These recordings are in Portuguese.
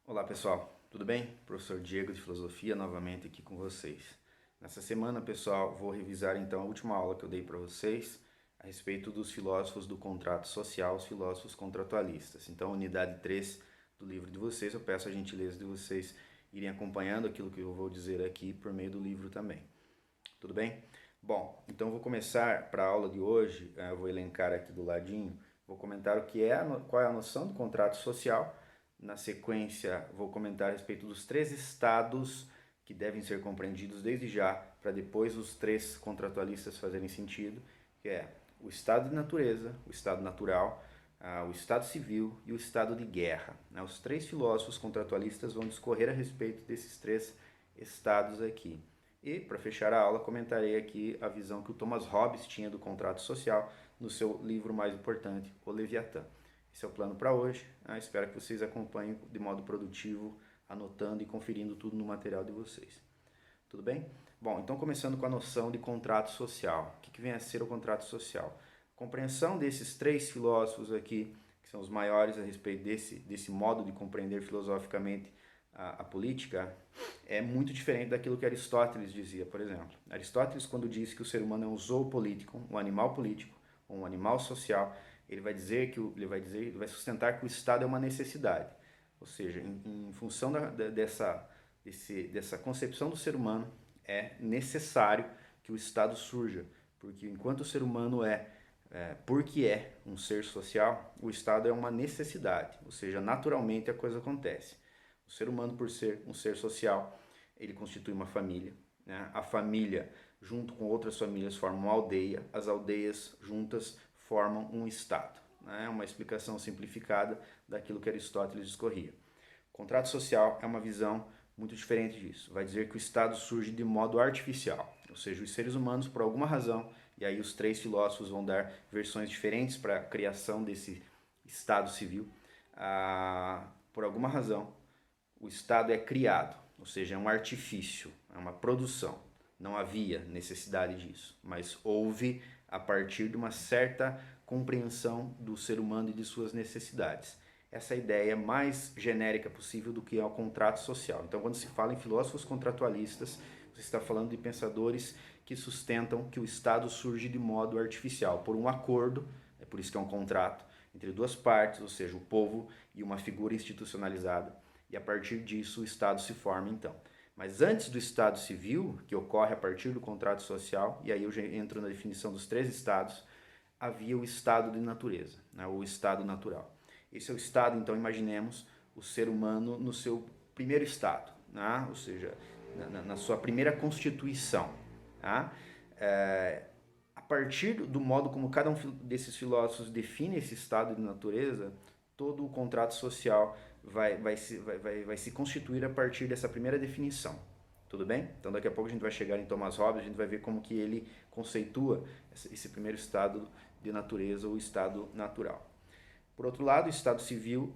Olá pessoal, tudo bem? Professor Diego de Filosofia novamente aqui com vocês. Nessa semana, pessoal, vou revisar então a última aula que eu dei para vocês a respeito dos filósofos do contrato social, os filósofos contratualistas. Então, unidade 3 do livro de vocês, eu peço a gentileza de vocês irem acompanhando aquilo que eu vou dizer aqui por meio do livro também. Tudo bem? Bom, então vou começar para a aula de hoje, eu vou elencar aqui do ladinho, vou comentar qual é a noção do contrato social. Na sequência, vou comentar a respeito dos 3 estados que devem ser compreendidos desde já, para depois os 3 contratualistas fazerem sentido, que é o estado de natureza, o estado natural, o estado civil e o estado de guerra. Os 3 filósofos contratualistas vão discorrer a respeito desses 3 estados aqui. E, para fechar a aula, comentarei aqui a visão que o Thomas Hobbes tinha do contrato social no seu livro mais importante, O Leviatã. Esse é o plano para hoje. Espero que vocês acompanhem de modo produtivo, anotando e conferindo tudo no material de vocês. Tudo bem? Bom, então começando com a noção de contrato social. O que vem a ser o contrato social? A compreensão desses 3 filósofos aqui, que são os maiores a respeito desse modo de compreender filosoficamente a política, é muito diferente daquilo que Aristóteles dizia, por exemplo. Aristóteles, quando diz que o ser humano é um zoopolítico, um animal político, ou um animal social, ele vai sustentar que o Estado é uma necessidade. Ou seja, em função dessa concepção do ser humano, é necessário que o Estado surja, porque enquanto o ser humano porque é um ser social, o Estado é uma necessidade, ou seja, naturalmente a coisa acontece. O ser humano, por ser um ser social, ele constitui uma família, né? A família, junto com outras famílias, forma uma aldeia, as aldeias juntas formam um Estado. É uma explicação simplificada daquilo que Aristóteles discorria. O contrato social é uma visão muito diferente disso. Vai dizer que o Estado surge de modo artificial, ou seja, os seres humanos, por alguma razão, e aí os 3 filósofos vão dar versões diferentes para a criação desse Estado civil, por alguma razão, o Estado é criado, ou seja, é um artifício, é uma produção. Não havia necessidade disso, mas houve a partir de uma certa compreensão do ser humano e de suas necessidades. Essa é a ideia mais genérica possível do que é o contrato social. Então, quando se fala em filósofos contratualistas, você está falando de pensadores que sustentam que o Estado surge de modo artificial, por um acordo, é por isso que é um contrato, entre 2 partes, ou seja, o povo e uma figura institucionalizada, e a partir disso o Estado se forma então. Mas antes do Estado civil, que ocorre a partir do contrato social, e aí eu já entro na definição dos 3 estados, havia o estado de natureza, né, o estado natural. Esse é o estado, então imaginemos o ser humano no seu primeiro estado, né, ou seja, na sua primeira constituição. Tá? A partir do modo como cada um desses filósofos define esse estado de natureza, todo o contrato social vai se constituir a partir dessa primeira definição. Tudo bem? Então daqui a pouco a gente vai chegar em Thomas Hobbes, a gente vai ver como que ele conceitua esse primeiro estado de natureza, ou estado natural. Por outro lado, o estado civil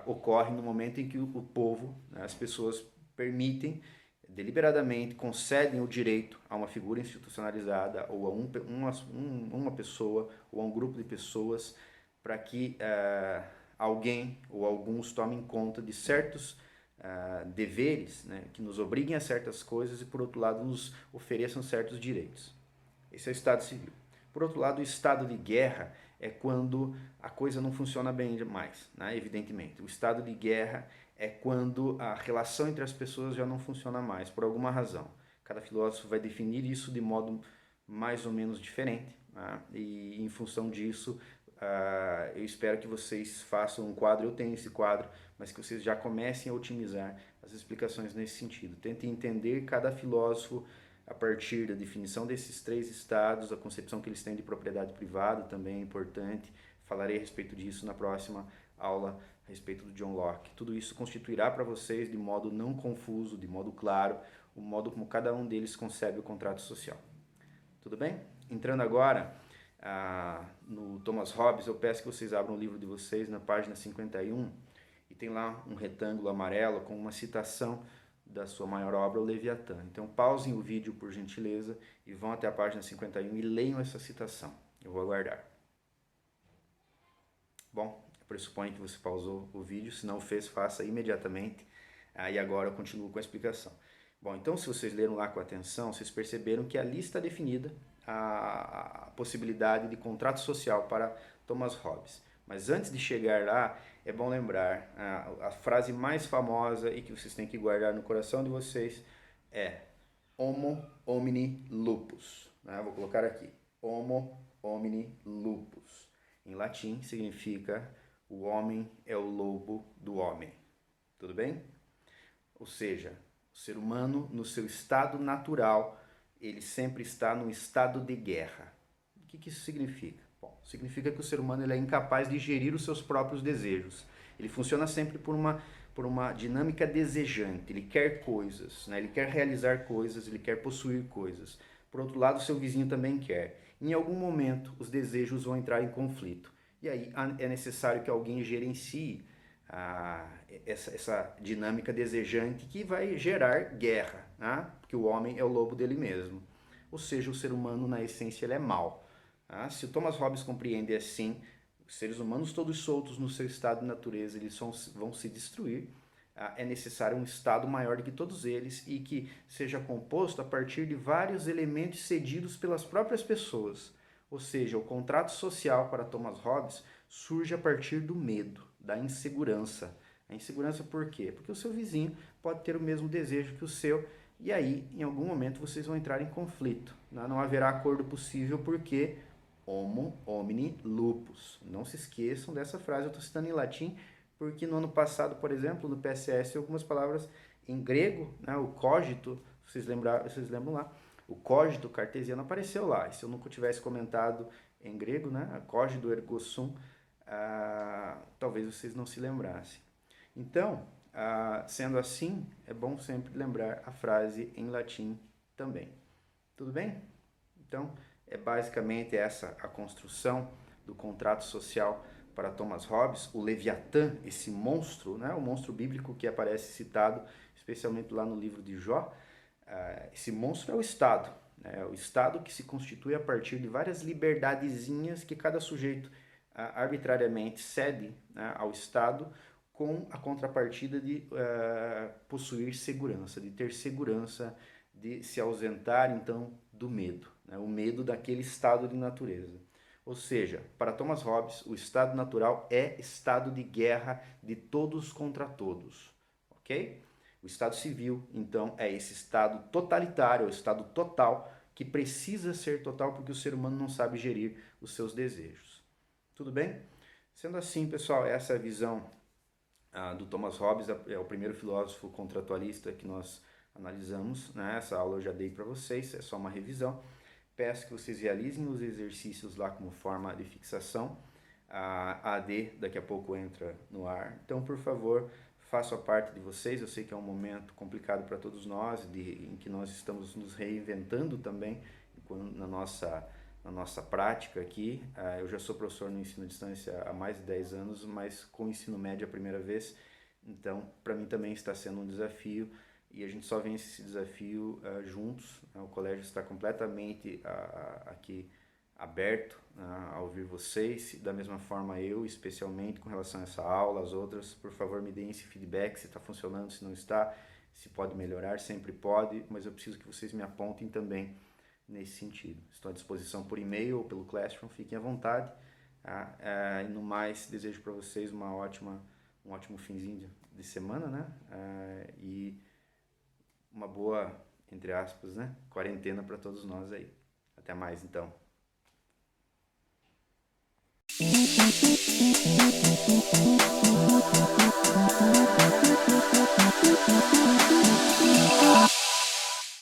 ocorre no momento em que o povo, né, as pessoas permitem, deliberadamente concedem o direito a uma figura institucionalizada, ou a uma pessoa, ou a um grupo de pessoas, para que alguém ou alguns tomem conta de certos deveres, né, que nos obriguem a certas coisas e, por outro lado, nos ofereçam certos direitos. Esse é o Estado civil. Por outro lado, o estado de guerra é quando a coisa não funciona bem mais, né, evidentemente. O estado de guerra é quando a relação entre as pessoas já não funciona mais, por alguma razão. Cada filósofo vai definir isso de modo mais ou menos diferente, né, e em função disso, eu espero que vocês façam um quadro, eu tenho esse quadro, mas que vocês já comecem a otimizar as explicações nesse sentido. Tentem entender cada filósofo a partir da definição desses 3 estados, a concepção que eles têm de propriedade privada também é importante. Falarei a respeito disso na próxima aula, a respeito do John Locke. Tudo isso constituirá para vocês, de modo não confuso, de modo claro, o modo como cada um deles concebe o contrato social. Tudo bem? Entrando agora no Thomas Hobbes, eu peço que vocês abram o livro de vocês na página 51, e tem lá um retângulo amarelo com uma citação da sua maior obra, o Leviatã. Então pausem o vídeo por gentileza e vão até a página 51 e leiam essa citação. Eu vou aguardar. Bom, eu pressuponho que você pausou o vídeo, se não fez, faça imediatamente. E agora eu continuo com a explicação. Bom, então se vocês leram lá com atenção, vocês perceberam que ali está definida a possibilidade de contrato social para Thomas Hobbes. Mas antes de chegar lá, é bom lembrar a frase mais famosa e que vocês têm que guardar no coração de vocês é Homo homini lupus. Vou colocar aqui, Homo homini lupus. Em latim significa o homem é o lobo do homem. Tudo bem? Ou seja, o ser humano no seu estado natural, ele sempre está num estado de guerra. O que isso significa? Bom, significa que o ser humano ele é incapaz de gerir os seus próprios desejos. Ele funciona sempre por uma dinâmica desejante. Ele quer coisas, né? Ele quer realizar coisas, ele quer possuir coisas. Por outro lado, o seu vizinho também quer. Em algum momento, os desejos vão entrar em conflito. E aí é necessário que alguém gerencie essa dinâmica desejante que vai gerar guerra, né? Porque o homem é o lobo dele mesmo. Ou seja, o ser humano, na essência, ele é mau. Se o Thomas Hobbes compreende assim, os seres humanos todos soltos no seu estado de natureza, eles vão se destruir. É necessário um estado maior do que todos eles e que seja composto a partir de vários elementos cedidos pelas próprias pessoas. Ou seja, o contrato social para Thomas Hobbes surge a partir do medo, da insegurança. A insegurança por quê? Porque o seu vizinho pode ter o mesmo desejo que o seu e aí, em algum momento, vocês vão entrar em conflito. Não haverá acordo possível porque Homo homini lupus. Não se esqueçam dessa frase, eu estou citando em latim, porque no ano passado, por exemplo, no PSS, algumas palavras em grego, né, o cogito, vocês lembram lá, o cogito cartesiano apareceu lá. E se eu nunca tivesse comentado em grego, né, cogito ergo sum, talvez vocês não se lembrassem. Então, sendo assim, é bom sempre lembrar a frase em latim também. Tudo bem? Então, é basicamente essa a construção do contrato social para Thomas Hobbes, o Leviatã, esse monstro, né, o monstro bíblico que aparece citado, especialmente lá no livro de Jó. Esse monstro é o Estado, né, o Estado que se constitui a partir de várias liberdadezinhas que cada sujeito arbitrariamente cede, né, ao Estado, com a contrapartida de possuir segurança, de ter segurança, de se ausentar então do medo, né, o medo daquele estado de natureza. Ou seja, para Thomas Hobbes, o estado natural é estado de guerra de todos contra todos, ok? O estado civil, então, é esse estado totalitário, o estado total, que precisa ser total porque o ser humano não sabe gerir os seus desejos. Tudo bem? Sendo assim, pessoal, essa é a visão do Thomas Hobbes, é o primeiro filósofo contratualista que nós analisamos, né? Essa aula eu já dei para vocês, é só uma revisão. Peço que vocês realizem os exercícios lá como forma de fixação. A AD daqui a pouco entra no ar. Então, por favor, façam a parte de vocês. Eu sei que é um momento complicado para todos nós, em que nós estamos nos reinventando também na nossa prática aqui. Eu já sou professor no ensino à distância há mais de 10 anos, mas com o ensino médio a primeira vez. Então, para mim também está sendo um desafio. E a gente só vence esse desafio juntos. O colégio está completamente aqui aberto a ouvir vocês, da mesma forma eu, especialmente com relação a essa aula, as outras. Por favor, me deem esse feedback, se está funcionando, se não está, se pode melhorar, sempre pode, mas eu preciso que vocês me apontem também nesse sentido. Estou à disposição por e-mail ou pelo Classroom, fiquem à vontade. E no mais, desejo para vocês um ótimo finzinho de semana, né? E uma boa, entre aspas, né, quarentena para todos nós aí. Até mais, então.